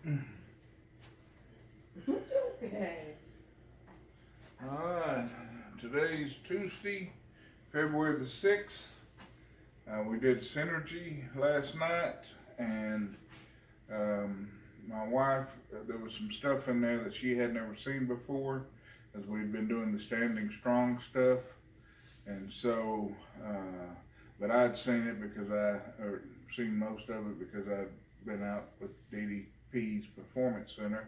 Okay. Alright, today's Tuesday, February the 6th. We did Synergy last night, and my wife, there was some stuff in there that she had never seen before, as we'd been doing the Standing Strong stuff. And so, but I'd seen it because or seen most of it because I'd been out with DDP's Performance Center.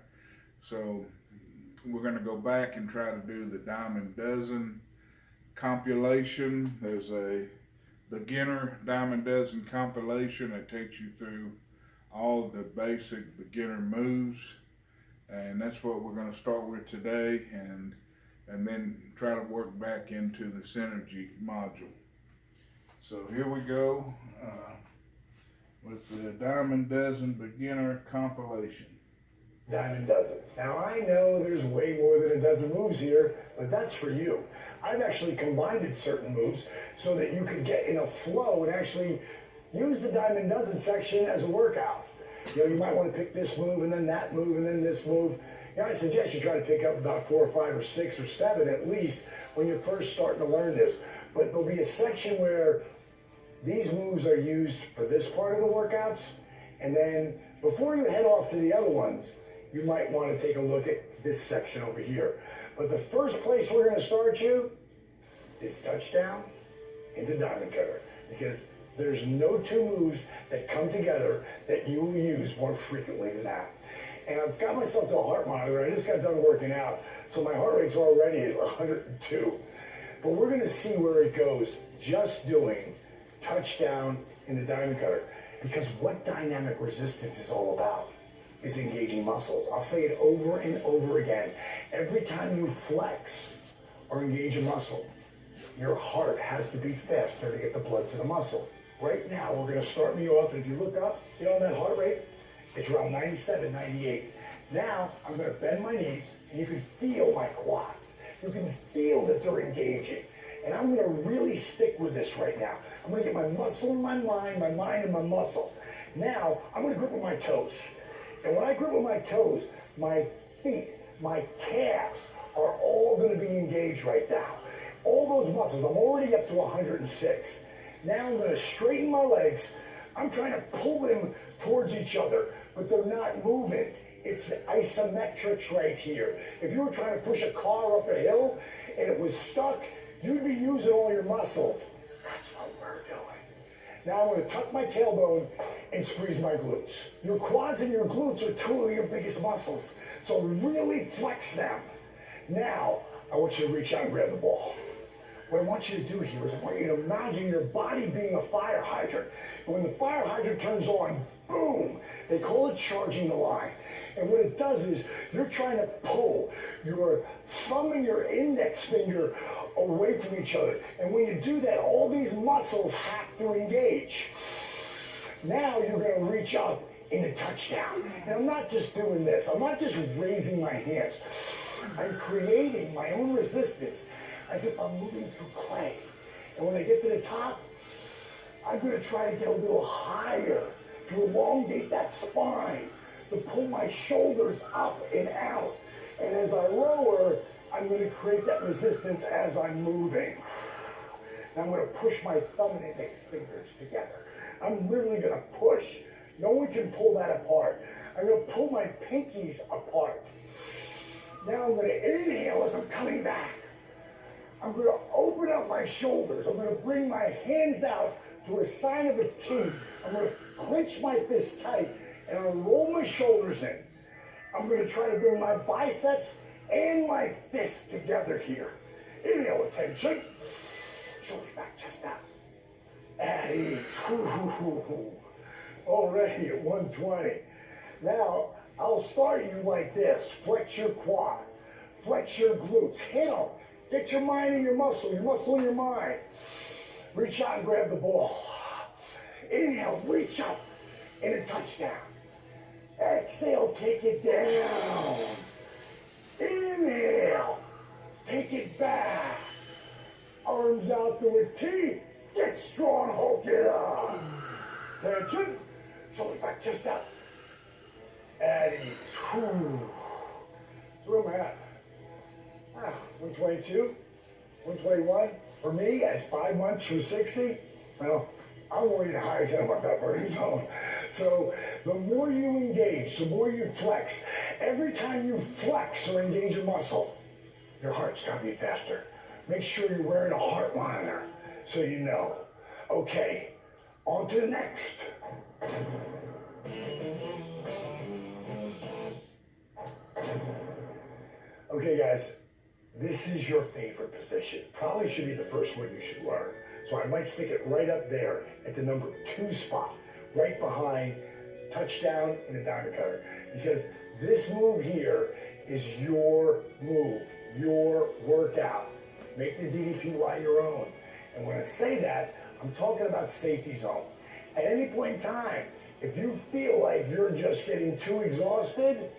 So we're going to go back and try to do the Diamond Dozen compilation. There's a beginner Diamond Dozen compilation that takes you through all the basic beginner moves, and that's what we're going to start with today, and then try to work back into the Synergy module. So here we go with the Diamond Dozen beginner compilation. Diamond Dozen. Now I know there's way more than a dozen moves here, but that's for you. I've actually combined certain moves so that you could get in a flow and actually use the Diamond Dozen section as a workout. You know, you might want to pick this move and then that move and then this move. You know, I suggest you try to pick up about 4 or 5 or 6 or 7 at least when you're first starting to learn this. But there'll be a section where these moves are used for this part of the workouts, and then before you head off to the other ones, you might want to take a look at this section over here. But the first place we're going to start you is touchdown into diamond cutter, because there's no 2 moves that come together that you will use more frequently than that. And I've got myself to a heart monitor. I just got done working out, so my heart rate's already at 102. But we're going to see where it goes just doing touchdown in the diamond cutter, because what dynamic resistance is all about is engaging muscles. I'll say it over and over again. Every time you flex or engage a muscle, your heart has to beat faster to get the blood to the muscle. Right now, we're gonna start me off, and if you look up, you know, that heart rate, it's around 97, 98. Now, I'm gonna bend my knees, and you can feel my quads. You can feel that they're engaging. And I'm gonna really stick with this right now. I'm gonna get my muscle in my mind in my muscle. Now, I'm gonna grip with my toes. And when I grip with my toes, my feet, my calves are all going to be engaged right now. All those muscles, I'm already up to 106. Now I'm going to straighten my legs. I'm trying to pull them towards each other, but they're not moving. It's the isometrics right here. If you were trying to push a car up a hill and it was stuck, you'd be using all your muscles. That's what we're doing. Now I'm going to tuck my tailbone and squeeze my glutes. Your quads and your glutes are 2 of your biggest muscles, so really flex them. Now, I want you to reach out and grab the ball. What I want you to do here is I want you to imagine your body being a fire hydrant. And when the fire hydrant turns on, boom, they call it charging the line. And what it does is you're trying to pull your thumb and your index finger away from each other. And when you do that, all these muscles have to engage. Now you're going to reach up into touchdown. And I'm not just doing this. I'm not just raising my hands. I'm creating my own resistance as if I'm moving through clay. And when I get to the top, I'm going to try to get a little higher to elongate that spine, to pull my shoulders up and out. And as I lower, I'm going to create that resistance as I'm moving. Now I'm going to push my thumb and index fingers together. I'm literally going to push. No one can pull that apart. I'm going to pull my pinkies apart. Now I'm going to inhale as I'm coming back. I'm going to open up my shoulders. I'm going to bring my hands out to a sign of a T. I'm going to clench my fists tight, and I'm going to roll my shoulders in. I'm going to try to bring my biceps and my fists together here. Inhale, attention. Shoulders back, chest out. At ease. Already at 120. Now, I'll start you like this. Flex your quads. Flex your glutes. Hit them. Get your mind in your muscle in your mind. Reach out and grab the ball. Inhale, reach up in a touchdown. Exhale, take it down. Inhale, take it back. Arms out to a T. Get strong, Hulk it up. Attention. Shoulders back, chest out. At ease. Whew. So where am I at? 122, 121. For me, at 5 months from 60, well, I'm already the highest end of my fat burning zone. So the more you engage, the more you flex. Every time you flex or engage a muscle, your heart's gotta beat faster. Make sure you're wearing a heart monitor so you know. Okay, on to the next. Okay, guys, this is your favorite position. Probably should be the first one you should learn. So I might stick it right up there at the number 2 spot, right behind touchdown and a diamond cutter. Because this move here is your move, your workout. Make the DDPY your own. And when I say that, I'm talking about safety zone. At any point in time, if you feel like you're just getting too exhausted,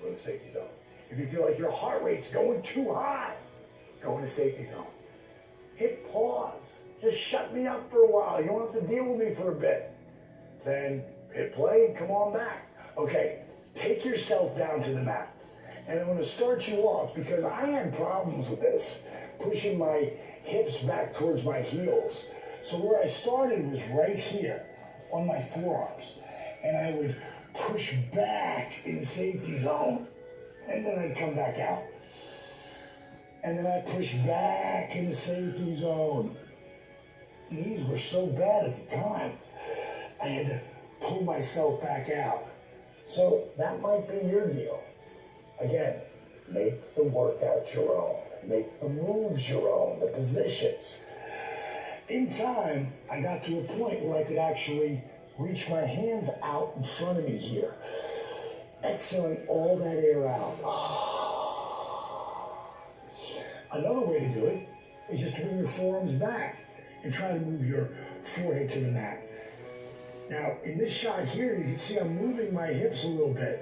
go to the safety zone. If you feel like your heart rate's going too high, go into safety zone. Hit pause. Just shut me up for a while. You don't have to deal with me for a bit. Then hit play and come on back. Okay, take yourself down to the mat. And I'm going to start you off because I had problems with this, pushing my hips back towards my heels. So where I started was right here on my forearms. And I would push back in the safety zone. And then I'd come back out. And then I'd push back in the safety zone. These were so bad at the time, I had to pull myself back out. So that might be your deal. Again, make the workout your own. Make the moves your own, the positions. In time, I got to a point where I could actually reach my hands out in front of me here, exhaling all that air out. Another way to do it is just to bring your forearms back and try to move your forehead to the mat. Now, in this shot here, you can see I'm moving my hips a little bit.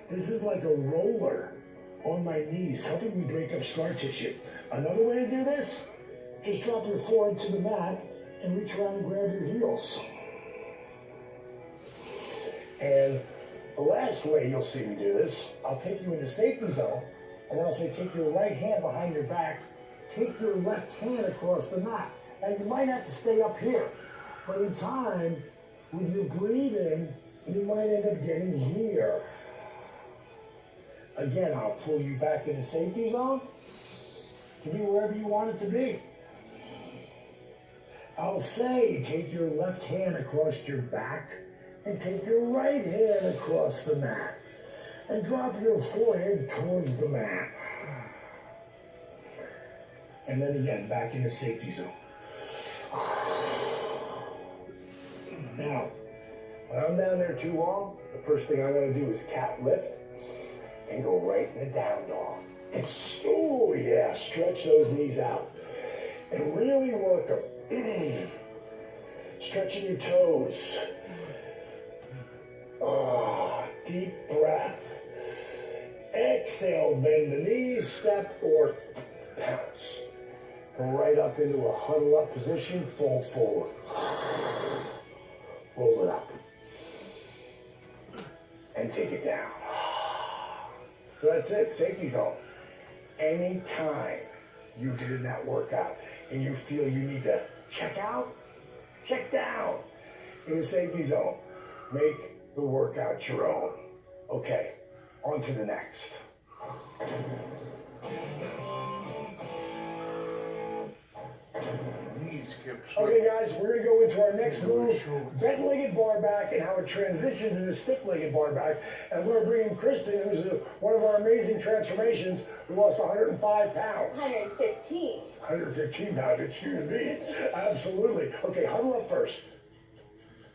This is like a roller on my knees, helping me break up scar tissue. Another way to do this, just drop your forehead to the mat and reach around and grab your heels. And the last way you'll see me do this, I'll take you in the safety zone, and then I'll say take your right hand behind your back, take your left hand across the mat. Now you might have to stay up here, but in time, with your breathing, you might end up getting here. Again, I'll pull you back in the safety zone to be wherever you want it to be. I'll say take your left hand across your back and take your right hand across the mat and drop your forehead towards the mat. And then again, back in the safety zone. Now, when I'm down there too long, the first thing I'm going to do is cat lift and go right in the down dog. And oh yeah, stretch those knees out and really work them. Stretching your toes. Deep breath. Exhale, bend the knees, step or pounce. Go right up into a huddle up position, fold forward. Roll it up. And take it down. So that's it, safety zone. Anytime you did that workout and you feel you need to check out, check down in the safety zone, make the workout your own. Okay, on to the next. Okay guys, we're going to go into our next move, bent-legged bar back and how it transitions into stiff-legged bar back. And we're going to bring in Kristen, who's one of our amazing transformations, who lost 105 pounds. 115. 115 pounds, excuse me. Absolutely. Okay, huddle up first.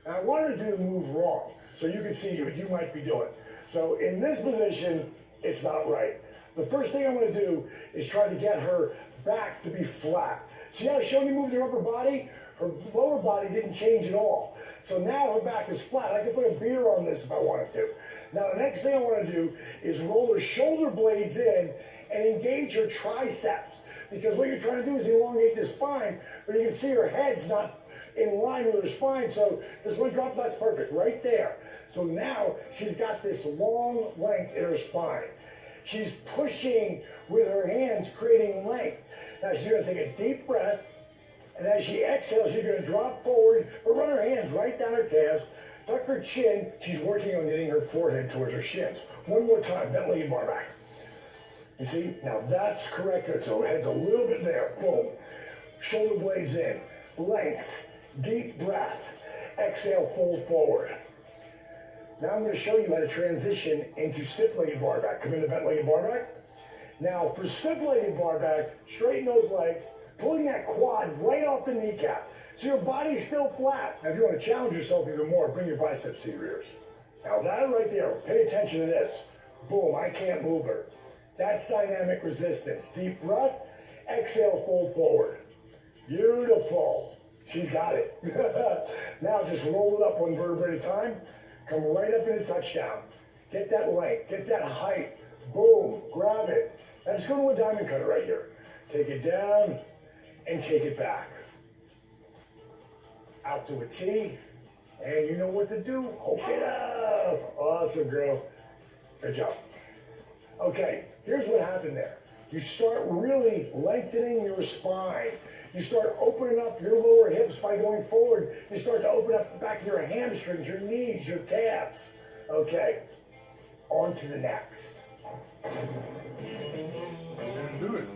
Now I wanted to do the move wrong, so you can see what you might be doing. So in this position, it's not right. The first thing I'm going to do is try to get her back to be flat. See how Shoni moved her upper body? Her lower body didn't change at all. So now her back is flat. I can put a beer on this if I wanted to. Now the next thing I want to do is roll her shoulder blades in and engage her triceps. Because what you're trying to do is elongate the spine, but you can see her head's not in line with her spine. So this one drop, that's perfect, right there. So now she's got this long length in her spine. She's pushing with her hands, creating length. Now she's gonna take a deep breath, and as she exhales, she's gonna drop forward, but run her hands right down her calves, tuck her chin. She's working on getting her forehead towards her shins. One more time, bent legged bar back. You see, now that's corrected, so head's a little bit there, boom. Shoulder blades in, length, deep breath, exhale, fold forward. Now I'm going to show you how to transition into stiff-legged bar back. Come into bent-legged bar back. Now for stiff-legged bar back, straighten those legs, pulling that quad right off the kneecap. So your body's still flat. Now if you want to challenge yourself even more, bring your biceps to your ears. Now that right there, pay attention to this. Boom, I can't move her. That's dynamic resistance. Deep breath, exhale, fold forward. Beautiful. She's got it. Now just roll it up one vertebrae at a time. Come right up into touchdown. Get that length, get that height. Boom, grab it. Now just go to a diamond cutter right here. Take it down and take it back. Out to a T. And you know what to do. Hook it up. Awesome, girl. Good job. Okay, here's what happened there. You start really lengthening your spine. You start opening up your lower hips by going forward. You start to open up the back of your hamstrings, your knees, your calves. Okay, on to the next. We didn't do it.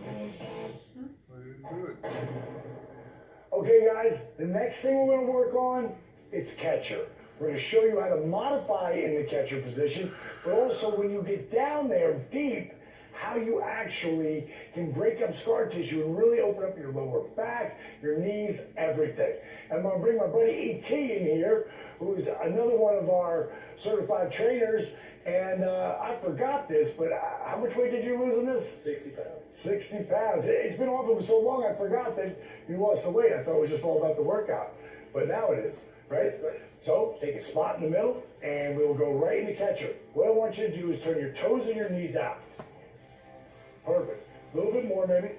We didn't do it. Okay, guys, the next thing we're going to work on, it's catcher. We're going to show you how to modify in the catcher position, but also when you get down there deep, how you actually can break up scar tissue and really open up your lower back, your knees, everything. And I'm going to bring my buddy E.T. in here, who's another one of our certified trainers. And I forgot this, but how much weight did you lose on this? 60 pounds. 60 pounds. It's been off of so long, I forgot that you lost the weight. I thought it was just all about the workout. But now it is, right? Yes, sir. So take a spot in the middle, and we'll go right into catcher. What I want you to do is turn your toes and your knees out. Perfect. A little bit more, maybe.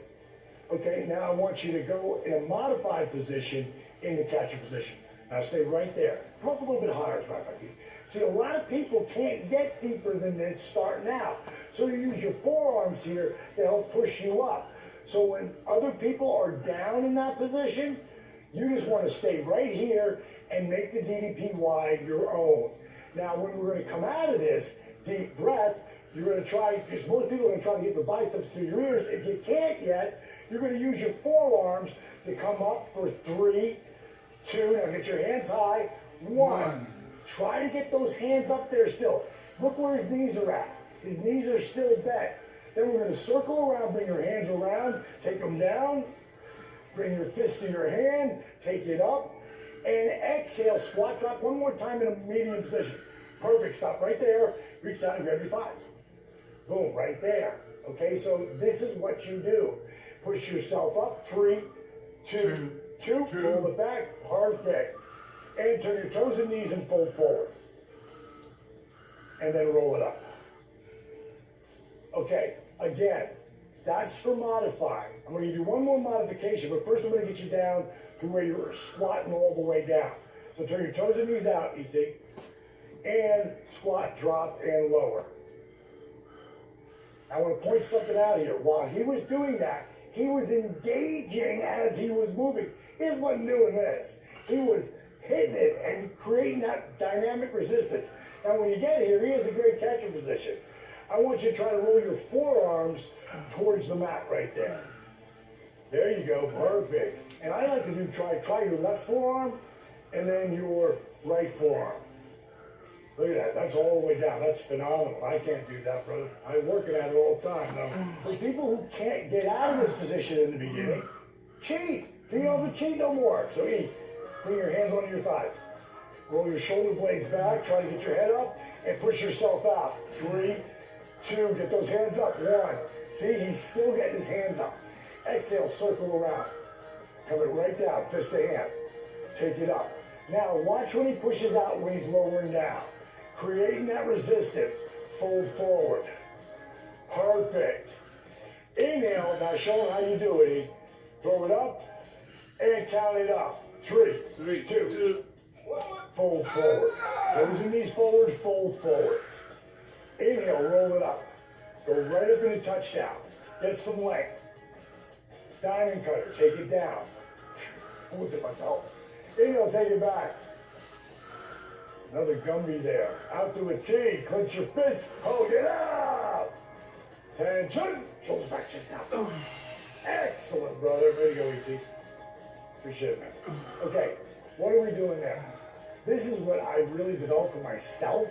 Okay, now I want you to go in a modified position in the catcher position. Now stay right there. Come up a little bit higher, as a matter of fact. See, a lot of people can't get deeper than this starting out. So you use your forearms here to help push you up. So when other people are down in that position, you just want to stay right here and make the DDP wide your own. Now, when we're going to come out of this, deep breath, you're going to try, because most people are going to try to get the biceps to your ears. If you can't yet, you're going to use your forearms to come up for 3, 2, now get your hands high, 1. Try to get those hands up there still. Look where his knees are at. His knees are still bent. Then we're going to circle around, bring your hands around, take them down, bring your fist to your hand, take it up, and exhale, squat drop one more time in a medium position. Perfect, stop right there, reach down and grab your thighs. Boom, right there. Okay, so this is what you do. Push yourself up, 3, 2, 2, pull it back, perfect. And turn your toes and knees and fold forward. And then roll it up. Okay, again, that's for modifying. I'm going to give you one more modification, but first I'm going to get you down to where you're squatting all the way down. So turn your toes and knees out, E.T. And squat, drop, and lower. I want to point something out here. While he was doing that, he was engaging as he was moving. He just wasn't doing this. He was hitting it and creating that dynamic resistance. Now when you get here, he has a great catcher position. I want you to try to roll your forearms towards the mat right there. There you go, perfect. And I like to do try your left forearm and then your right forearm. Look at that, that's all the way down. That's phenomenal. I can't do that, brother. I'm working at it all the time. Now, for people who can't get out of this position in the beginning, cheat. You don't have to cheat no more. So eat. Bring your hands onto your thighs. Roll your shoulder blades back. Try to get your head up and push yourself out. 3, 2, get those hands up. 1. See, he's still getting his hands up. Exhale, circle around. Coming right down, fist to hand. Take it up. Now, watch when he pushes out when he's lowering down. Creating that resistance. Fold forward. Perfect. Inhale. Now, show him how you do it. Throw it up and count it up. Three, two. Fold forward. Toes and knees forward, fold forward. Inhale, roll it up. Go right up into touchdown. Get some length. Diamond cutter, take it down. Almost hit myself. Inhale, take it back. Another Gumby there. Out to a T. Clench your fist. Hold it up. Tension. Shoulders back, chest out. Excellent, brother. Way to go, E.T. Appreciate it, man. Okay, what are we doing there? This is what I really developed for myself,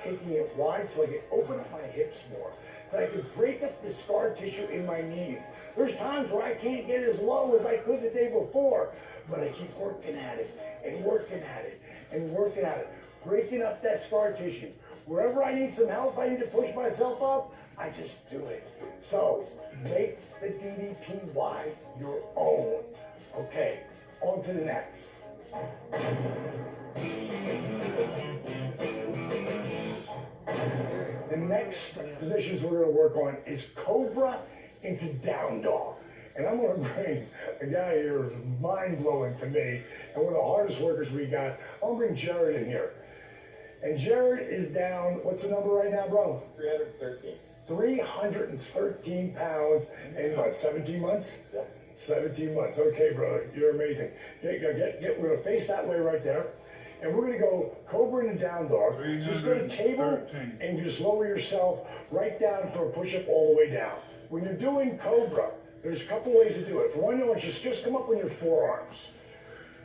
taking it wide so I can open up my hips more, that I can break up the scar tissue in my knees. There's times where I can't get as low as I could the day before, but I keep working at it and working at it and working at it, breaking up that scar tissue. Wherever I need some help, I need to push myself up, I just do it. So, make the DDPY your own. Okay, on to the next. The next positions we're going to work on is Cobra into Down Dog. And I'm going to bring a guy here who's mind-blowing to me, and one of the hardest workers we got. I'm going to bring Jared in here. And Jared is down, what's the number right now, bro? 313. 313 pounds in what, 17 months? Yeah. 17 months. Okay, brother, you're amazing. We're going to face that way right there. And we're going to go Cobra and Down Dog. So just go to table and just lower yourself right down for a push-up all the way down. When you're doing Cobra, there's a couple ways to do it. For one, you want to just come up on your forearms.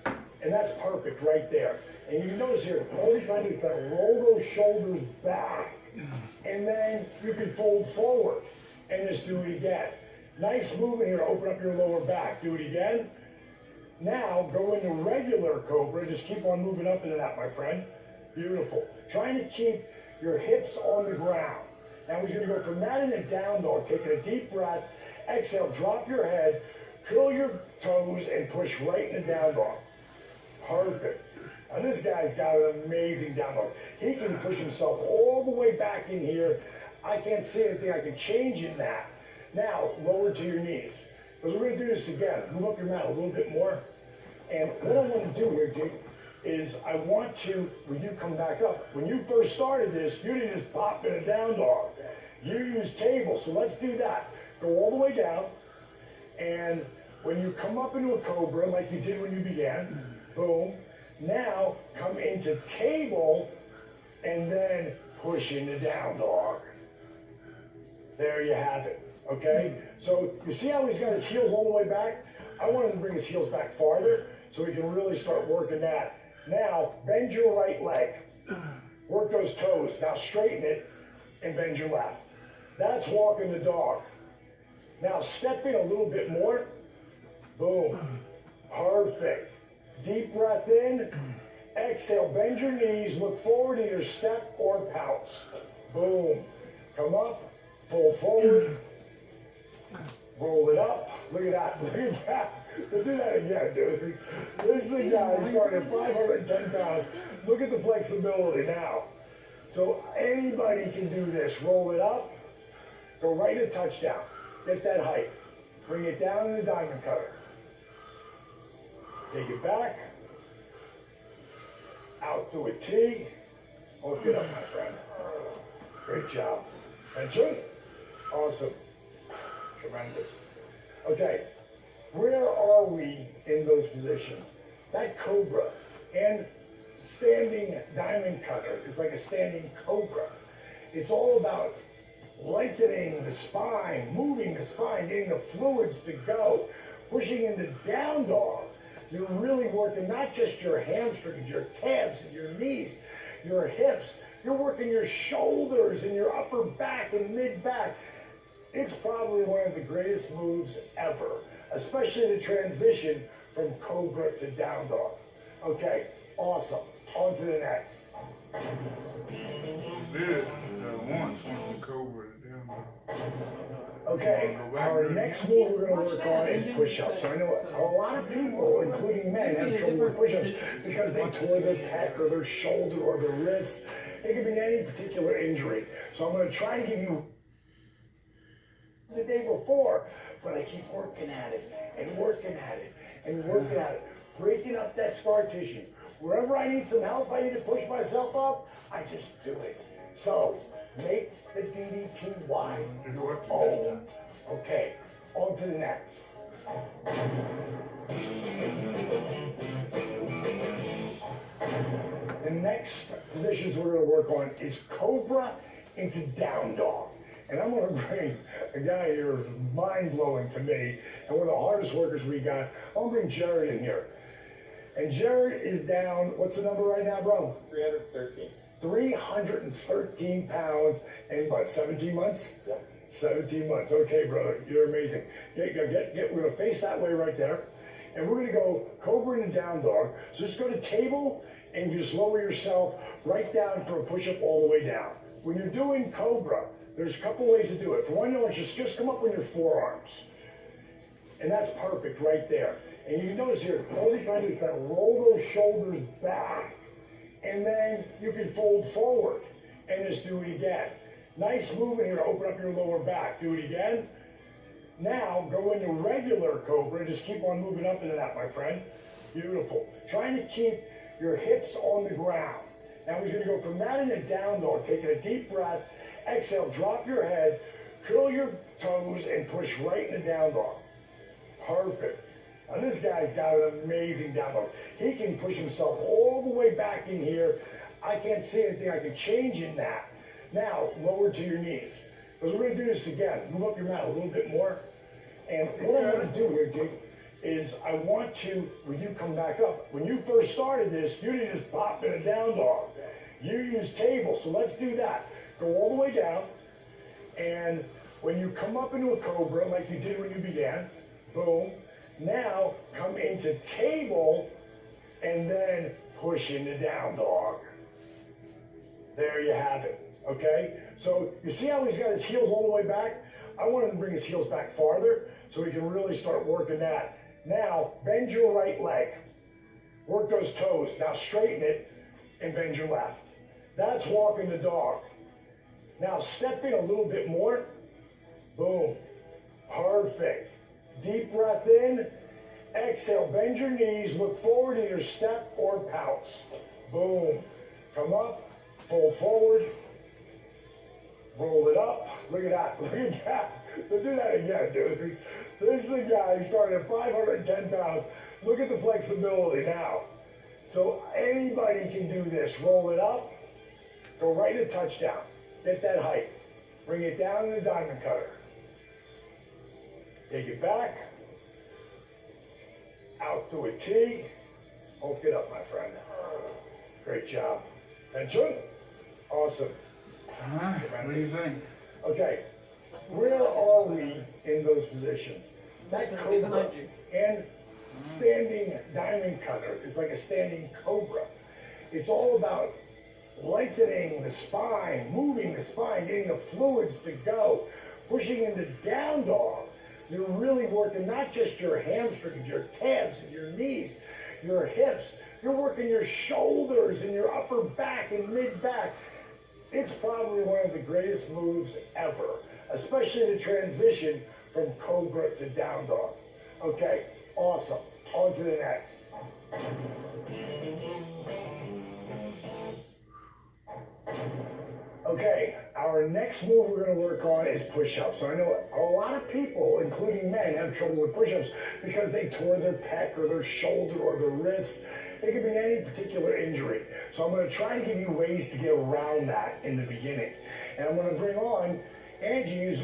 And that's perfect right there. And you can notice here, all you're trying to do is try to roll those shoulders back. And then you can fold forward and just do it again. Nice movement here to open up your lower back. Do it again. Now go into regular Cobra. Just keep on moving up into that, my friend. Beautiful. Trying to keep your hips on the ground. Now he's going to go from that into Down Dog. Taking a deep breath. Exhale, drop your head, curl your toes, and push right into Down Dog. Perfect. Now this guy's got an amazing Down Dog. He can push himself all the way back in here. I can't see anything I can change in that. Now, lower to your knees. Because we're going to do this again. Move up your mat a little bit more. And what I want to do here, Jake, is I want to, when you come back up, when you first started this, you didn't just pop in a Down Dog. You used table, so let's do that. Go all the way down, and when you come up into a Cobra, like you did when you began, boom, now come into table, and then push into Down Dog. There you have it, okay? So you see how he's got his heels all the way back? I want him to bring his heels back farther, so we can really start working that. Now, bend your right leg. Work those toes. Now straighten it, and bend your left. That's walking the dog. Now step in a little bit more. Boom. Perfect. Deep breath in. Exhale. Bend your knees. Look forward in your step or pounce. Boom. Come up. Fold forward. Roll it up. Look at that. Look at that. Let's do that again, dude. This is a guy who's starting at 510 pounds. Look at the flexibility now. So anybody can do this. Roll it up. Go right to touchdown. Get that height. Bring it down in the diamond cutter. Take it back. Out to a T. Hook it up, my friend. Great job. Tension. Awesome. Tremendous. Okay. Where are we in those positions? That Cobra and standing diamond cutter is like a standing Cobra. It's all about lengthening the spine, moving the spine, getting the fluids to go, pushing into Down Dog. You're really working not just your hamstrings, your calves, and your knees, your hips. You're working your shoulders and your upper back and mid-back. It's probably one of the greatest moves ever, especially the transition from Cobra to Down Dog. Okay, awesome. On to the next. Did it once from Cobra to Down Dog. Okay, our next move we're going to work on is push-ups. I know a lot of people, including men, have trouble with push-ups because they tore their pec or their shoulder or their wrist. It could be any particular injury. So I'm going to try to give you the day before, but I keep working at it and working at it and working at it. breaking up that scar tissue. Wherever I need some help, I need to push myself up, I just do it. So, make the DDP wide. Oh, okay. On to the next. The next positions we're going to work on is Cobra into Down Dog. And I'm going to bring a guy here who's mind-blowing to me, and one of the hardest workers we got. I'm going to bring Jared in here. And Jared is down, what's the number right now, bro? 313. 313 pounds in what, 17 months? Yeah. 17 months. Okay, brother, you're amazing. We're going to face that way right there. And we're going to go Cobra and Down Dog. So just go to table and just lower yourself right down for a push-up all the way down. When you're doing Cobra, there's a couple ways to do it. For one, you want to just come up with your forearms. And that's perfect right there. And you can notice here, all he's trying to do is try to roll those shoulders back. And then you can fold forward and just do it again. Nice movement here to open up your lower back. Do it again. Now, go into regular Cobra. Just keep on moving up into that, my friend. Beautiful. Trying to keep your hips on the ground. Now he's going to go from that into Down Dog. Taking a deep breath. Exhale, drop your head, curl your toes, and push right into Down Dog. Perfect. Now this guy's got an amazing Down Dog. He can push himself all the way back in here. I can't see anything I can change in that. Now, lower to your knees. Because we're going to do this again. Move up your mat a little bit more. And what I'm going to do here, Jake, is I want to, when you come back up, when you first started this, you didn't just pop in a Down Dog. You used table, so let's do that. Go all the way down, and when you come up into a Cobra, like you did when you began, boom, now come into table, and then push into Down Dog. There you have it, okay? So you see how he's got his heels all the way back? I want him to bring his heels back farther, so we can really start working that. Now, bend your right leg. Work those toes. Now straighten it, and bend your left. That's walking the dog. Now step in a little bit more. Boom. Perfect. Deep breath in. Exhale. Bend your knees. Look forward in your step or pounce. Boom. Come up. Fold forward. Roll it up. Look at that. Look at that. Let's do that again, dude. This is a guy who started at 510 pounds. Look at the flexibility now. So anybody can do this. Roll it up. Go right to touchdown. Get that height. Bring it down in the diamond cutter. Take it back. Out to a T. Hold it up, my friend. Great job. Benjamin? Awesome. All right, what do you think? Okay. Where are we in those positions? That Cobra and standing diamond cutter is like a standing Cobra. It's all about lengthening the spine, moving the spine, getting the fluids to go, pushing into Down Dog. You're really working not just your hamstrings, your calves, and your knees, your hips. You're working your shoulders and your upper back and mid-back. It's probably one of the greatest moves ever, especially the transition from Cobra to Down Dog. Okay, awesome. On to the next. Okay, our next move we're going to work on is push-ups. So I know a lot of people, including men, have trouble with push-ups because they tore their pec or their shoulder or their wrist. It could be any particular injury. So I'm going to try to give you ways to get around that in the beginning. And I'm going to bring on Angie, who's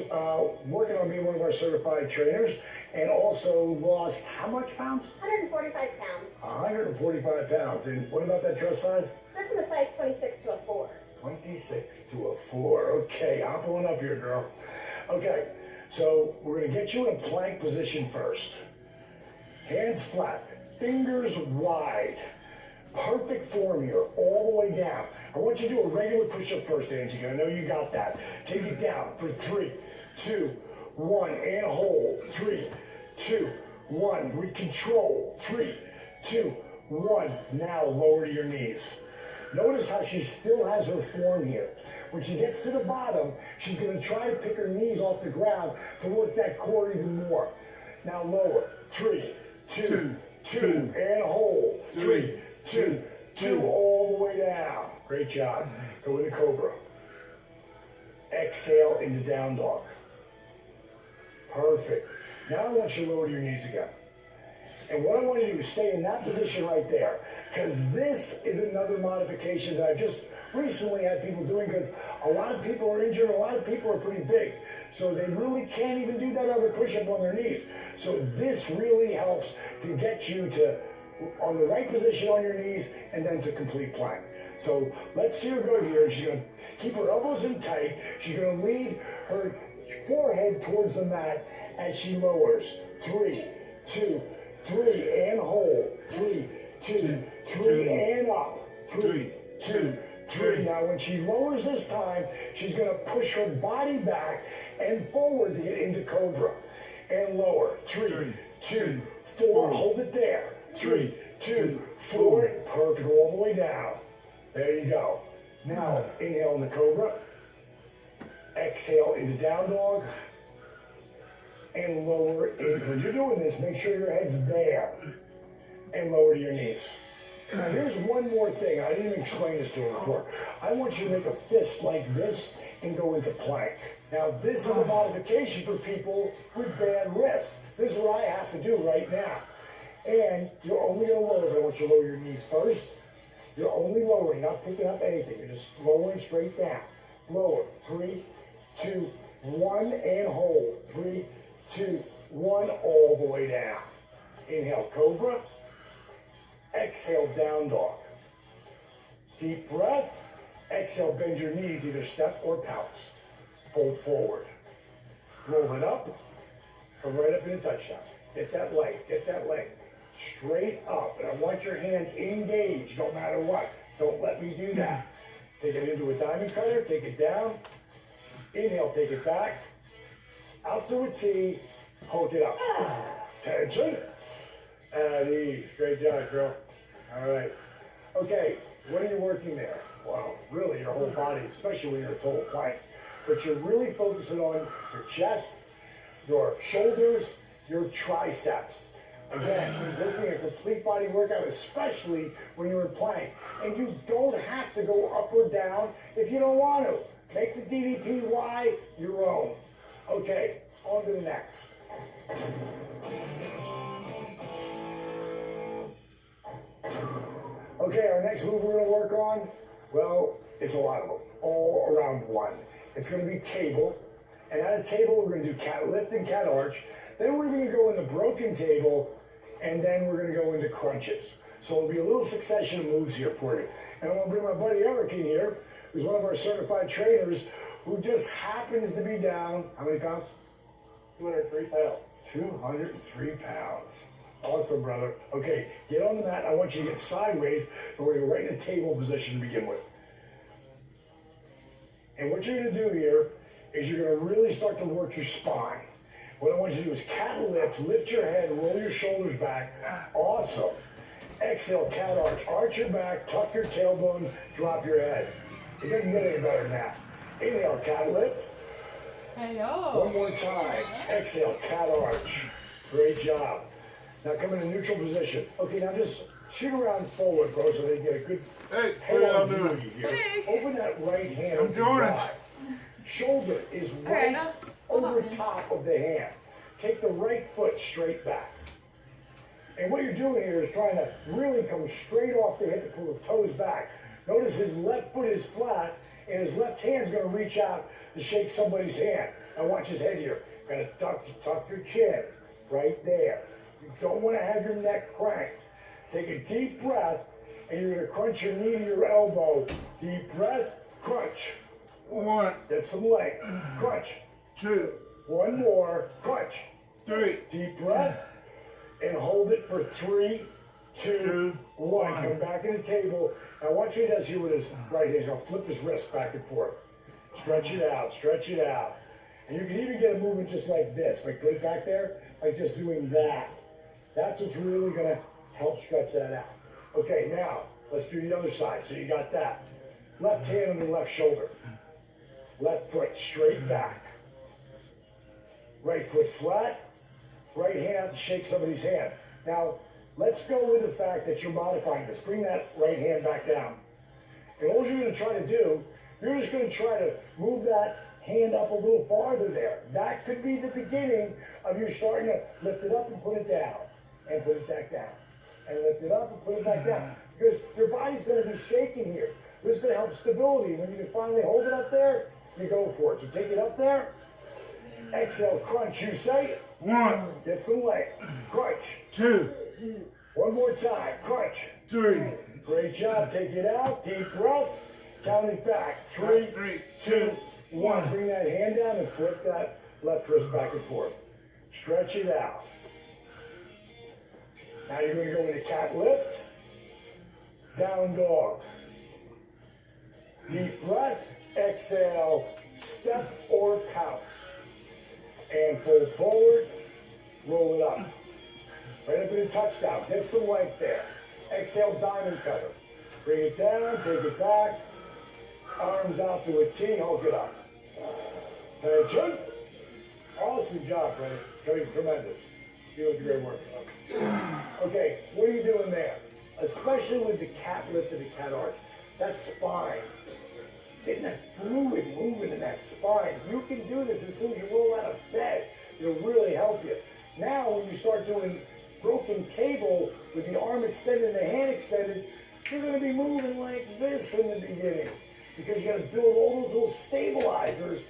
working on being one of our certified trainers, and also lost how much pounds? 145 pounds. 145 pounds. And what about that dress size? Went from a size 26 to a 4. 26 to a 4. Okay, hop on up here, girl. Okay, so we're going to get you in a plank position first. Hands flat, fingers wide. Perfect form here, all the way down. I want you to do a regular push-up first, Angie. I know you got that. Take it down for 3, 2, 1, and hold. 3, 2, 1. With control. 3, 2, 1. Now lower to your knees. Notice how she still has her form here. When she gets to the bottom, she's going to try to pick her knees off the ground to work that core even more. Now lower. 3, 2, two, and hold. 3, 2, 2, all the way down. Great job. Go into cobra. Exhale into down dog. Perfect. Now I want you to lower your knees again. And what I want you to do is stay in that position right there. Because this is another modification that I've just recently had people doing, because a lot of people are injured, a lot of people are pretty big. So they really can't even do that other push-up on their knees. So this really helps to get you to on the right position on your knees and then to complete plank. So let's see her go here. She's going to keep her elbows in tight. She's going to lead her forehead towards the mat as she lowers. 3, 2, 3, and hold. 3, 2, 3, and up. 3, 2, 3. Now when she lowers this time, she's going to push her body back and forward to get into cobra. And lower. 3, 2, 4. Hold it there. 3, 2, 4. Perfect. All the way down. There you go. Now inhale into cobra. Exhale into down dog. And lower in. When you're doing this, make sure your head's there. And lower to your knees. Now here's one more thing. I didn't even explain this to her before. I want you to make a fist like this and go into plank. Now this is a modification for people with bad wrists. This is what I have to do right now. And you're only going to lower, but I want you to lower your knees first. You're only lowering, not picking up anything. You're just lowering straight down. Lower. 3, 2, 1, and hold. 3, 2, 1, all the way down. Inhale, cobra. Exhale, down dog. Deep breath. Exhale, bend your knees, either step or pounce. Fold forward. Roll it up. Come right up in a touchdown. Get that leg. Get that leg. Straight up. And I want your hands engaged no matter what. Don't let me do that. Take it into a diamond cutter. Take it down. Inhale, take it back. Out to a T. Hold it up. Tension. At ease. Great job, girl. All right. Okay, what are you working there? Well, really your whole body, especially when you're a total plank. But you're really focusing on your chest, your shoulders, your triceps. Again, you're working a complete body workout, especially when you're in plank. And you don't have to go up or down if you don't want to. Make the DDPY your own. Okay, on to the next. Okay, our next move we're going to work on, well, it's a lot of them, all around one. It's going to be table, and at a table we're going to do cat lift and cat arch. Then we're going to go into broken table, and then we're going to go into crunches. So it'll be a little succession of moves here for you. And I'm going to bring my buddy Eric in here, who's one of our certified trainers, who just happens to be down, how many pounds? 203 pounds. 203 pounds. Awesome, brother. Okay, get on the mat. I want you to get sideways, and we're going to go right in a table position to begin with. And what you're going to do here is you're going to really start to work your spine. What I want you to do is cat lift your head, roll your shoulders back. Awesome. Exhale, cat arch your back, tuck your tailbone, drop your head. It doesn't get any better than that. Inhale, cat lift. One more time. Exhale, cat arch. Great job. Now come in a neutral position. Okay, now just shoot around forward, bro, so they get a good head-on view of you here. Open that right hand. I'm doing it. Shoulder is right over top of the hand. Take the right foot straight back. And what you're doing here is trying to really come straight off the hip and pull the toes back. Notice his left foot is flat, and his left hand's going to reach out to shake somebody's hand. Now watch his head here. Got to tuck your chin right there. You don't want to have your neck cranked. Take a deep breath, and you're going to crunch your knee to your elbow. Deep breath, crunch. 1, Get some leg. Crunch. 2, One more. Crunch. 3. Deep breath, and hold it for 3, 2, 1. Come back in the table. Now watch what he does here with his right hand. He's going to flip his wrist back and forth. Stretch it out. Stretch it out. And you can even get a movement just like this. Like put it back there. Like just doing that. That's what's really going to help stretch that out. Okay, now let's do the other side. So you got that. Left hand on the left shoulder. Left foot straight back. Right foot flat. Right hand out to shake somebody's hand. Now, let's go with the fact that you're modifying this. Bring that right hand back down. And all you're going to try to do, you're just going to try to move that hand up a little farther there. That could be the beginning of you starting to lift it up and put it down. And put it back down. And lift it up and put it back down. Because your body's going to be shaking here. This is going to help stability. When you can finally hold it up there, you go for it. So take it up there. Exhale, crunch. You say 1, get some weight. Crunch. 2, One more time. Crunch. 3. Great job. Take it out. Deep breath. Count it back. 3, 2, 1. Bring that hand down and flip that left wrist back and forth. Stretch it out. Now you're going to go into cat lift. Down dog. Deep breath. Exhale. Step or pounce. And fold forward. Roll it up. Right up in a touchdown. Get some length there. Exhale, diamond cutter. Bring it down, take it back. Arms out to a T, hold it up. Attention. Awesome job, Freddie. Tremendous. You did great work. Okay, what are you doing there? Especially with the cat lift and the cat arch. That spine. Getting that fluid moving in that spine. You can do this as soon as you roll out of bed. It'll really help you. Now, when you start doing broken table with the arm extended and the hand extended, you're going to be moving like this in the beginning because you got to build all those little stabilizers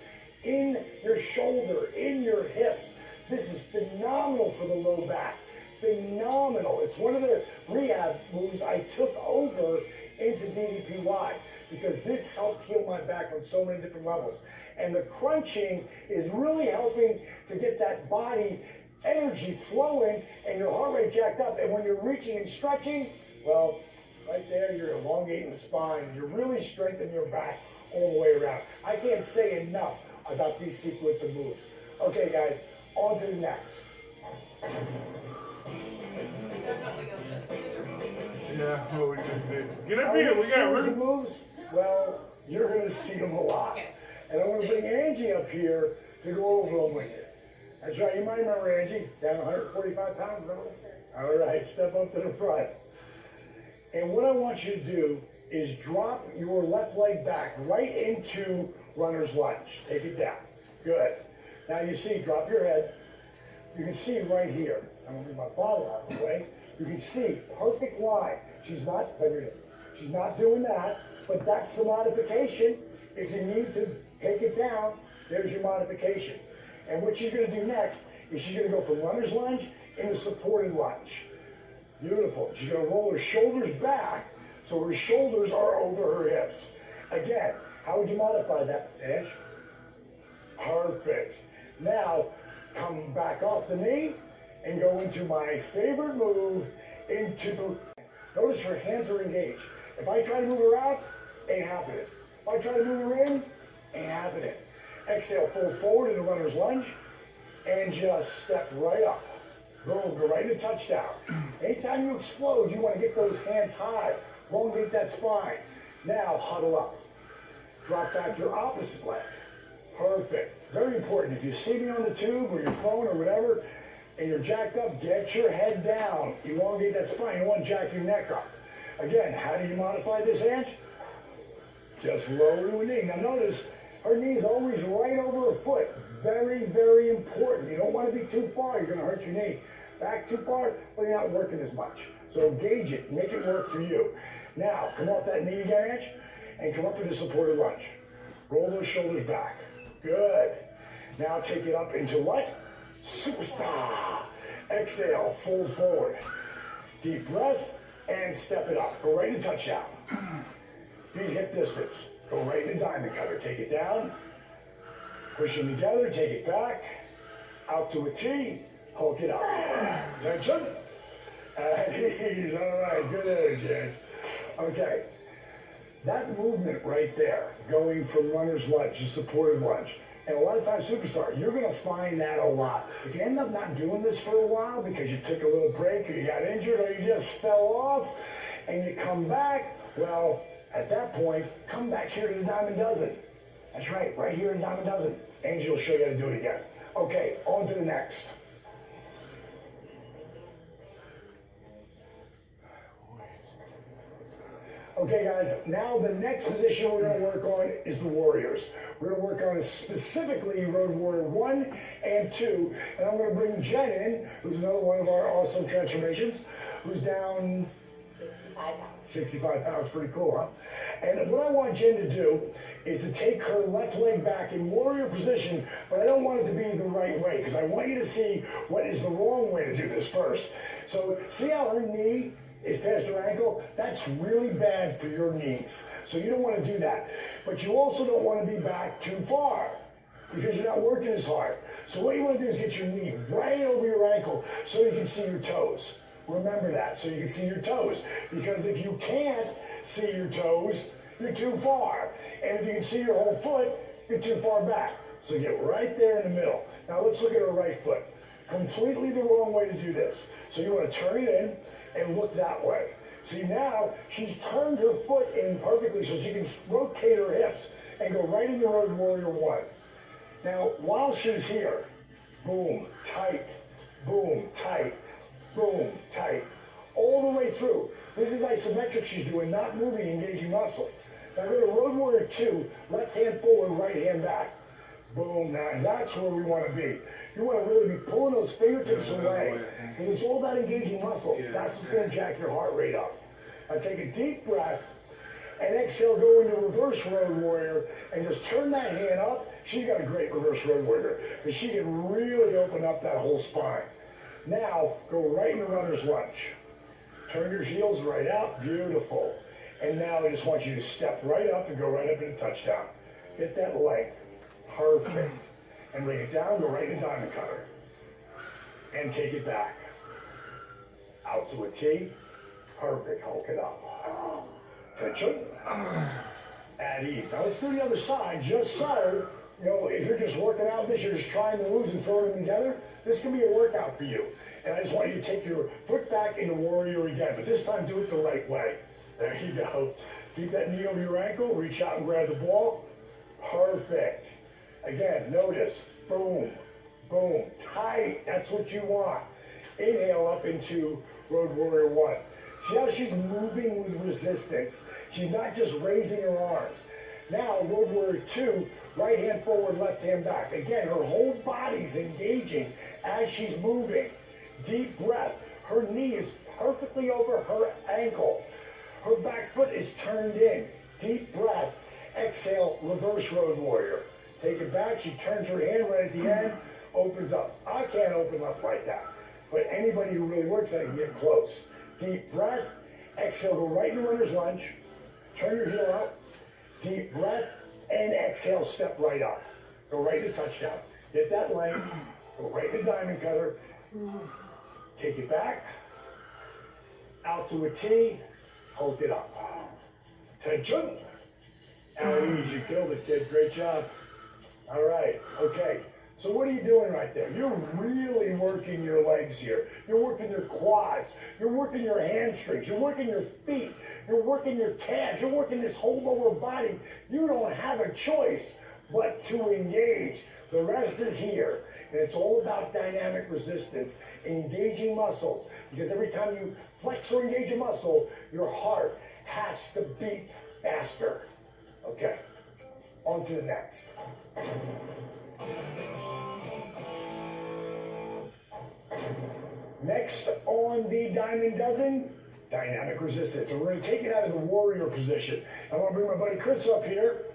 in your shoulder, in your hips. This is phenomenal for the low back. Phenomenal. It's one of the rehab moves I took over into DDPY because this helped heal my back on so many different levels. And the crunching is really helping to get that body energy flowing and your heart rate jacked up. And when you're reaching and stretching, well, right there, you're elongating the spine. You're really strengthening your back all the way around. I can't say enough about these sequence of moves. Okay, guys, on to the next. Yeah, what we just did. Get up Our here, we next got series of room. moves, well, you're going to see them a lot. And I want to bring Angie up here to go over them with you. That's right, you might remember Angie, down 145 pounds, remember? All right, step up to the front. And what I want you to do is drop your left leg back right into runner's lunge. Take it down. Good. Now you see, drop your head. You can see right here. I'm going to move my bottle out of the way. You can see, perfect line. She's not doing that, but that's the modification. If you need to take it down, there's your modification. And what she's going to do next is she's going to go from runner's lunge into supported lunge. Beautiful. She's going to roll her shoulders back so her shoulders are over her hips. Again, how would you modify that, Ash? Perfect. Now, come back off the knee and go into my favorite move, into, notice her hands are engaged. If I try to move her out, ain't happening. If I try to move her in, ain't happening. Exhale, fold forward into runner's lunge, and just step right up. Boom, go right into touchdown. Anytime you explode, you want to get those hands high. Elongate that spine. Now, huddle up. Drop back your opposite leg. Perfect. Very important. If you see me on the tube or your phone or whatever, and you're jacked up, get your head down. Elongate that spine. You don't want to jack your neck up. Again, how do you modify this, Ange? Just lower to a knee. Now notice, her knee is always right over her foot. Very, very important. You don't want to be too far. You're going to hurt your knee. Back too far, well, you're not working as much. So engage it. Make it work for you. Now, come off that knee again, Ange, and come up into supported lunge. Roll those shoulders back. Good. Now take it up into what? Superstar. Exhale, fold forward. Deep breath, and step it up. Go right into touchdown. Feet hip distance. Go right into diamond cutter. Take it down. Push them together. Take it back. Out to a T. Hulk it up. Attention. He's all right. Good energy. Okay. That movement right there, going from runner's lunge to supported lunge, and a lot of times, superstar, you're going to find that a lot. If you end up not doing this for a while because you took a little break or you got injured or you just fell off and you come back, well, at that point, come back here to the Diamond Dozen. That's right here in Diamond Dozen. Angie will show you how to do it again. Okay, on to the next. Okay, guys, now the next position we're going to work on is the Warriors. We're going to work on specifically Road Warrior 1 and 2. And I'm going to bring Jen in, who's another one of our awesome transformations, who's down 65 pounds. 65 pounds, pretty cool, huh? And what I want Jen to do is to take her left leg back in warrior position, but I don't want it to be the right way, because I want you to see what is the wrong way to do this first. So see how her knee is past her ankle? That's really bad for your knees. So you don't want to do that. But you also don't want to be back too far, because you're not working as hard. So what you want to do is get your knee right over your ankle so you can see your toes. Remember that, so you can see your toes. Because if you can't see your toes, you're too far. And if you can see your whole foot, you're too far back. So get right there in the middle. Now let's look at her right foot. Completely the wrong way to do this. So you want to turn it in and look that way. See, now she's turned her foot in perfectly so she can rotate her hips and go right into Road Warrior 1. Now, while she's here, boom, tight, boom, tight, boom, tight, all the way through. This is isometric she's doing, not moving, engaging muscle. Now go to Road Warrior 2, left hand forward, right hand back. Boom, now that's where we want to be. You want to really be pulling those fingertips away, because it's all about engaging muscle. That's what's going to jack your heart rate up. Now take a deep breath and exhale, go into reverse Road Warrior, and just turn that hand up. She's got a great reverse Road Warrior, because she can really open up that whole spine. Now, go right into runner's lunge. Turn your heels right out, beautiful. And now I just want you to step right up and go right up into touchdown. Get that length, perfect. And bring it down, go right into diamond cutter. And take it back. Out to a T, perfect, hulk it up. Tension, at ease. Now let's do the other side, just so, if you're just working out with this, you're just trying the moves and throwing them together, this can be a workout for you. And I just want you to take your foot back into warrior again, but this time do it the right way. There you go. Keep that knee over your ankle, reach out and grab the ball. Perfect. Again, notice, boom, boom, tight. That's what you want. Inhale up into Road Warrior 1. See how she's moving with resistance. She's not just raising her arms. Now, Road Warrior 2, right hand forward, left hand back. Again, her whole body's engaging as she's moving. Deep breath. Her knee is perfectly over her ankle. Her back foot is turned in. Deep breath. Exhale, reverse Road Warrior. Take it back. She turns her hand right at the end, opens up. I can't open up like that, but anybody who really works at it can get close. Deep breath. Exhale, go right into runner's lunge. Turn your heel out. Deep breath. And exhale, step right up. Go right to touchdown. Get that length. Go right to diamond cutter. Take it back. Out to a T. Hold it up. Tension. Out ease. You killed it, kid. Great job. All right. Okay. So what are you doing right there? You're really working your legs here. You're working your quads. You're working your hamstrings. You're working your feet. You're working your calves. You're working this whole lower body. You don't have a choice but to engage. The rest is here. And it's all about dynamic resistance, engaging muscles. Because every time you flex or engage a muscle, your heart has to beat faster. Okay. On to the next. Next on the Diamond Dozen, dynamic resistance. So we're going to take it out of the warrior position. I want to bring my buddy Chris up here,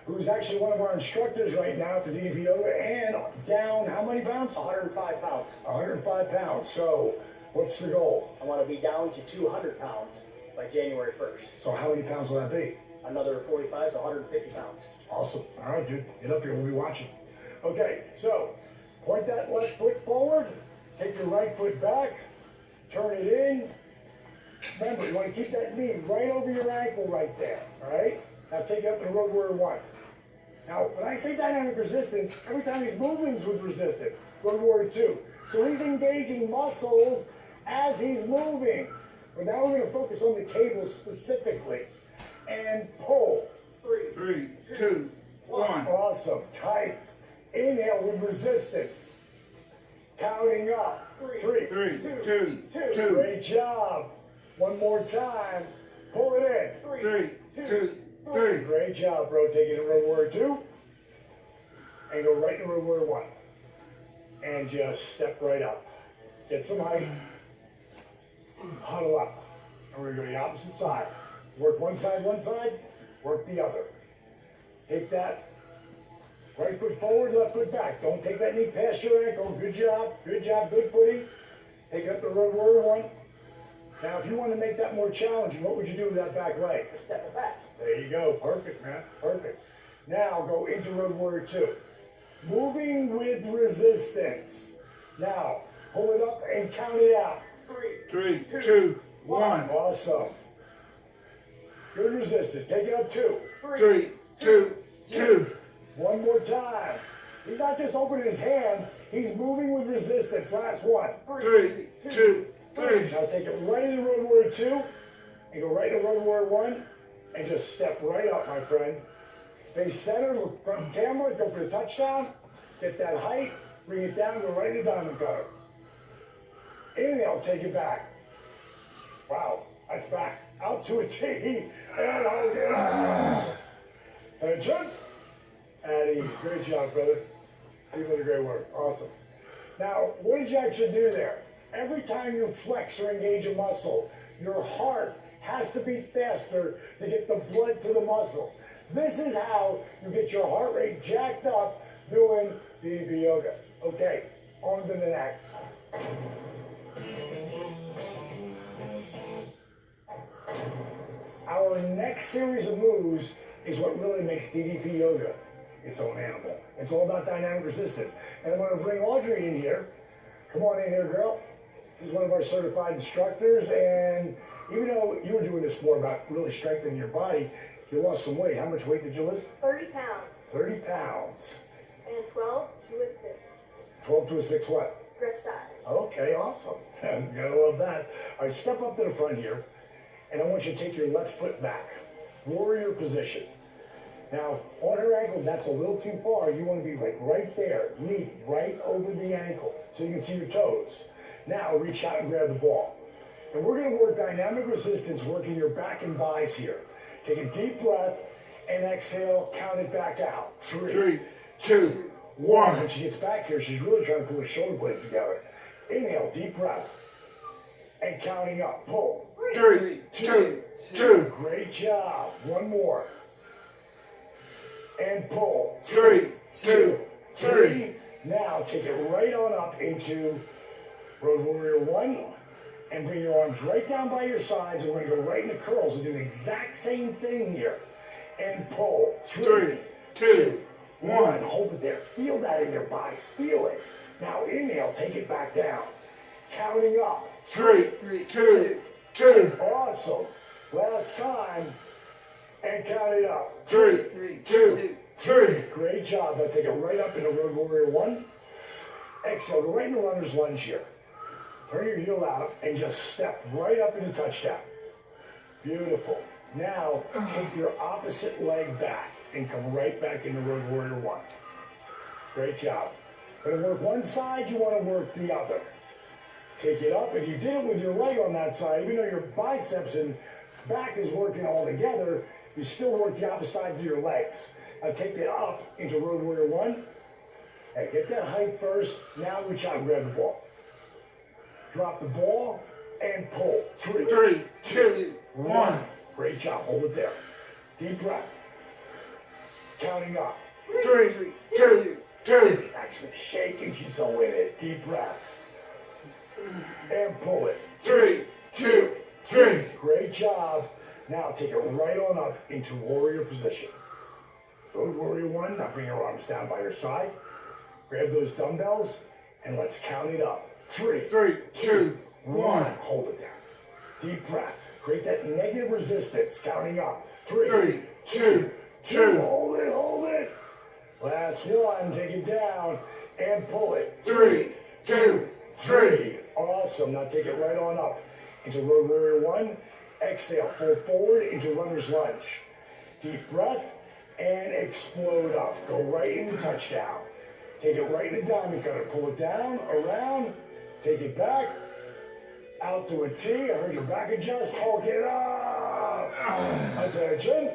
who's actually one of our instructors right now for DDP Yoga, and down how many pounds? 105 pounds. 105 pounds. So what's the goal? I want to be down to 200 pounds by January 1st. So how many pounds will that be? Another 45, so 150 pounds. Awesome. All right, dude. Get up here. We'll be watching. Okay, so point that left foot forward. Take your right foot back. Turn it in. Remember, you want to keep that knee right over your ankle right there. All right? Now take it up to Road Warrior 1. Now, when I say dynamic resistance, every time he's moving is with resistance. Road Warrior 2. So he's engaging muscles as he's moving. But now we're going to focus on the cables specifically. And pull. 3, 2, 1. Awesome. Tight. Inhale with resistance. Counting up. 3, 3, 2, 2. Great job. One more time. Pull it in. 3, 2, 3. Great job, bro. Take it to road warrior 2. And go right into road warrior 1. And just step right up. Get some height. Huddle up. And we're going to go to the opposite side. Work one side, work the other. Take that. Right foot forward, left foot back. Don't take that knee past your ankle. Good job, good footing. Take it up to road warrior 1. Now, if you want to make that more challenging, what would you do with that back leg? Step it back. There you go. Perfect, man. Perfect. Now, go into road warrior 2. Moving with resistance. Now, pull it up and count it out. 3, 2, 1. Awesome. Good resistance. Take it up 2. 3, 2, 2. One more time. He's not just opening his hands, he's moving with resistance. Last one. 3, 2, 3. Now take it right into road warrior 2 and go right into road warrior 1 and just step right up, my friend. Face center, look front camera, go for the touchdown. Get that height, bring it down, go right into diamond cutter. Inhale, take it back. Wow, that's back. Out to a T. And hold it. Attention. Addy, great job, brother. You did great work. Awesome. Now, what did you actually do there? Every time you flex or engage a muscle, your heart has to beat faster to get the blood to the muscle. This is how you get your heart rate jacked up doing DDP yoga. Okay, on to the next. Our next series of moves is what really makes DDP yoga its own animal. It's all about dynamic resistance. And I'm going to bring Audrey in here. Come on in here, girl. She's one of our certified instructors. And even though you were doing this more about really strengthening your body, you lost some weight. How much weight did you lose? 30 pounds. 30 pounds. And 12 to a 6. 12 to a 6 what? Dress size. Okay, awesome. You gotta love that. All right, step up to the front here. And I want you to take your left foot back. Warrior position. Now, on her ankle, that's a little too far. You want to be like right there, knee right over the ankle, so you can see your toes. Now, reach out and grab the ball. And we're going to work dynamic resistance, working your back and buys here. Take a deep breath and exhale, count it back out. 3, 2, 1. When she gets back here, she's really trying to pull her shoulder blades together. Inhale, deep breath. And counting up, pull. 3, 2, 2. Great job. One more. And pull. 3, 2, 3. Now take it right on up into road warrior 1 and bring your arms right down by your sides, and we're going to go right into curls and do the exact same thing here. And pull. 3, 2, 1. Hold it there. Feel that in your bodies. Feel it. Now inhale, take it back down. Counting up. 3, 2, 2. Awesome. Last time. And count it up. 3, 2, 3. Great job. Now take it right up into road warrior 1. Exhale. Go right into runner's lunge here. Turn your heel out and just step right up into touchdown. Beautiful. Now take your opposite leg back and come right back into road warrior 1. Great job. Going to work one side, you want to work the other. Take it up. If you did it with your leg on that side, even though your biceps and back is working all together, you still work the opposite side of your legs. Now take that up into road warrior 1. Hey, get that height first. Now reach out and grab the ball. Drop the ball and pull. 3, 2, 1. Great job. Hold it there. Deep breath. Counting up. 3, 2, 2. She's actually shaking. She's so in it. Deep breath. And pull it. 3, 2, 3. Great job. Now take it right on up into warrior position. Go to warrior 1. Now bring your arms down by your side. Grab those dumbbells and let's count it up. 3, 2, 1. Hold it there. Deep breath. Create that negative resistance. Counting up. 3, 2, 2. Hold it, hold it. Last one. Take it down and pull it. 3, 2, 3. Awesome. Now take it right on up into road warrior 1. Exhale. Fold forward into runner's lunge. Deep breath and explode up. Go right into touchdown. Take it right into diamond cutter. Pull it down, around. Take it back. Out to a T. I heard your back adjust. Hulk it up. Attention.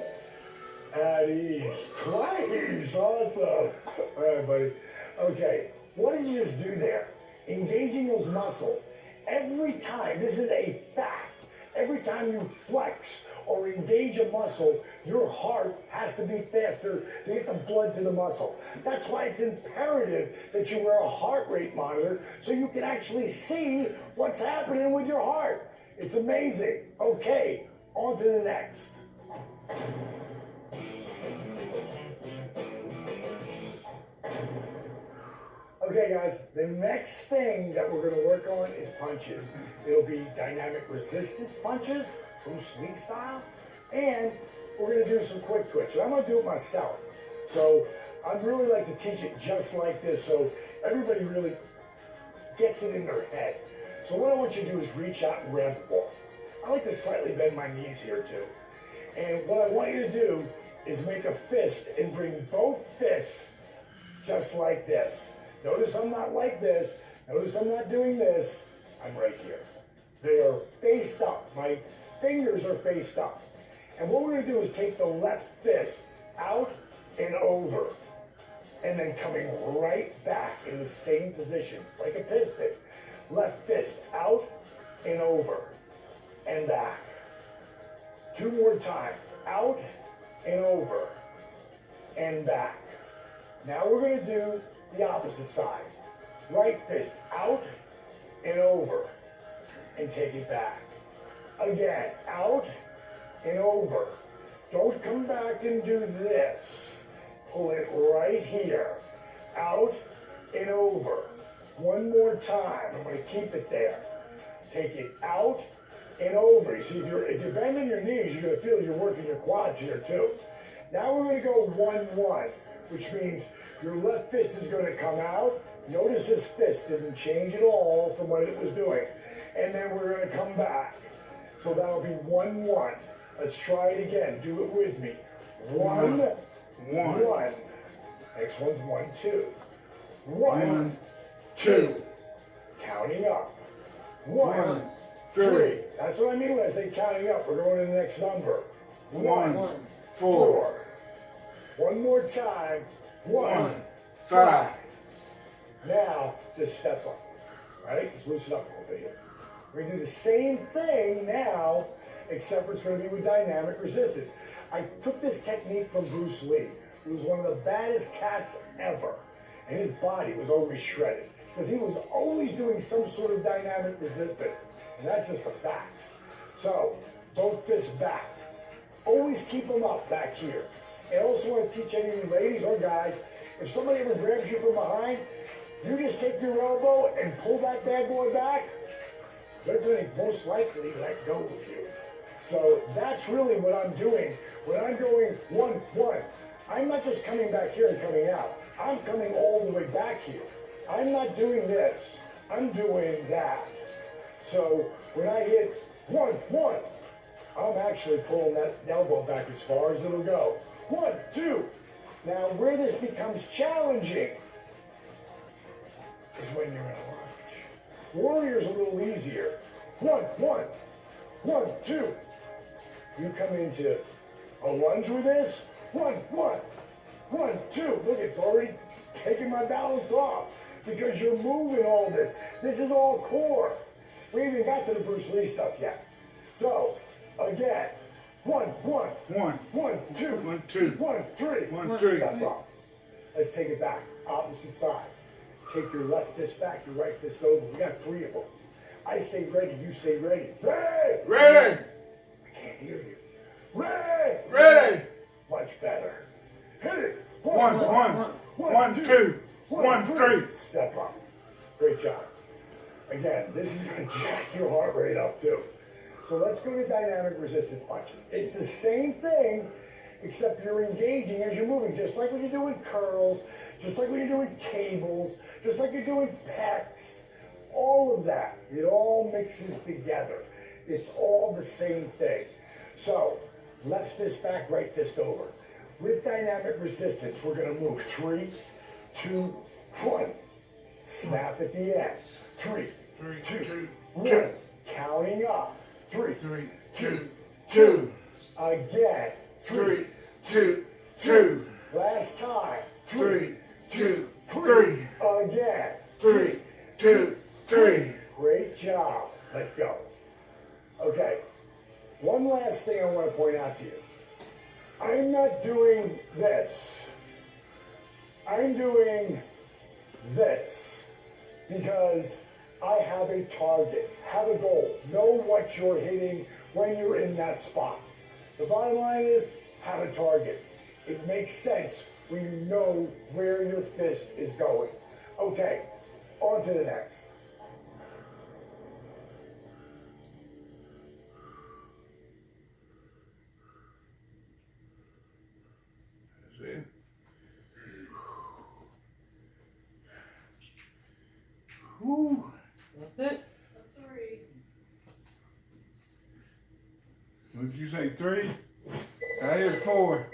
At ease. Twice. Awesome. All right, buddy. Okay. What did you just do there? Engaging those muscles. Every time, this is a fact, every time you flex or engage a muscle, your heart has to beat faster to get the blood to the muscle. That's why it's imperative that you wear a heart rate monitor so you can actually see what's happening with your heart. It's amazing. Okay, on to the next. Okay, guys, the next thing that we're going to work on is punches. It'll be dynamic resistance punches, Bruce Lee style, and we're going to do some quick twitch. And I'm going to do it myself. So I'd really like to teach it just like this so everybody really gets it in their head. So what I want you to do is reach out and grab the ball. I like to slightly bend my knees here too. And what I want you to do is make a fist and bring both fists just like this. Notice I'm not like this. Notice I'm not doing this. I'm right here. They are faced up. My fingers are faced up. And what we're going to do is take the left fist out and over. And then coming right back in the same position, like a piston. Left fist out and over and back. 2 more times. Out and over and back. Now we're going to do the opposite side. Right fist out and over and take it back. Again, out and over. Don't come back and do this. Pull it right here. Out and over. 1 more time. I'm going to keep it there. Take it out and over. You see, if you're bending your knees, you're going to feel you're working your quads here too. Now we're going to go 1-1, which means your left fist is going to come out. Notice this fist didn't change at all from what it was doing. And then we're going to come back. So that'll be 1-1. Let's try it again. Do it with me. 1, 1. Next one's 1, 2. 1, 2. Counting up. 1, 3. That's what I mean when I say counting up. We're going to the next number. 1, 4. 1 more time. 1, 5. Now, just step up. Right? Let's loosen up a little bit here. We're going to do the same thing now, except for it's going to be with dynamic resistance. I took this technique from Bruce Lee, who was one of the baddest cats ever. And his body was always shredded, because he was always doing some sort of dynamic resistance. And that's just a fact. So, both fists back. Always keep them up back here. And I also want to teach any of you ladies or guys, if somebody ever grabs you from behind, you just take your elbow and pull that bad boy back, they're going to most likely let go of you. So that's really what I'm doing. When I'm going 1, 1, I'm not just coming back here and coming out. I'm coming all the way back here. I'm not doing this. I'm doing that. So when I hit 1, 1, I'm actually pulling that elbow back as far as it'll go. 1, 2. Now where this becomes challenging is when you're in a lunge. Warrior's a little easier. 1, 1, 1, 2. You come into a lunge with this. 1, 1, 1, 2. Look, it's already taking my balance off because you're moving all this. This is all core. We haven't even got to the Bruce Lee stuff yet. So, again, 1, 1, 1, 2, 1, 2, 1, 3, 1, 3. Step up. Let's take it back. Opposite side. Take your left fist back, your right fist over. We got 3 of them. I say ready, you say ready. Ready! Ready! I can't hear you. Ready! Ready! Much better. Hit it. 1, 1, 2, 1, 3. Step up. Great job. Again, this is going to jack your heart rate up too. So let's go to dynamic resistance punches. It's the same thing, except you're engaging as you're moving, just like when you're doing curls, just like when you're doing cables, just like you're doing pecs, all of that. It all mixes together. It's all the same thing. So, left fist back, right fist over. With dynamic resistance, we're going to move 3, 2, 1. Snap at the end. 3, 2, 1. Counting up. 3, 2, 2. Again. 3, 2, 2. Last time. 3, 2, 3. Again. 3, 2, 3. Great job. Let go. Okay. One last thing I want to point out to you. I'm not doing this. I'm doing this because I have a target, have a goal, know what you're hitting when you're in that spot. The bottom line is have a target. It makes sense when you know where your fist is going. Okay, on to the next. That's it. Whew. That's it. What did you say, 3? I hear 4.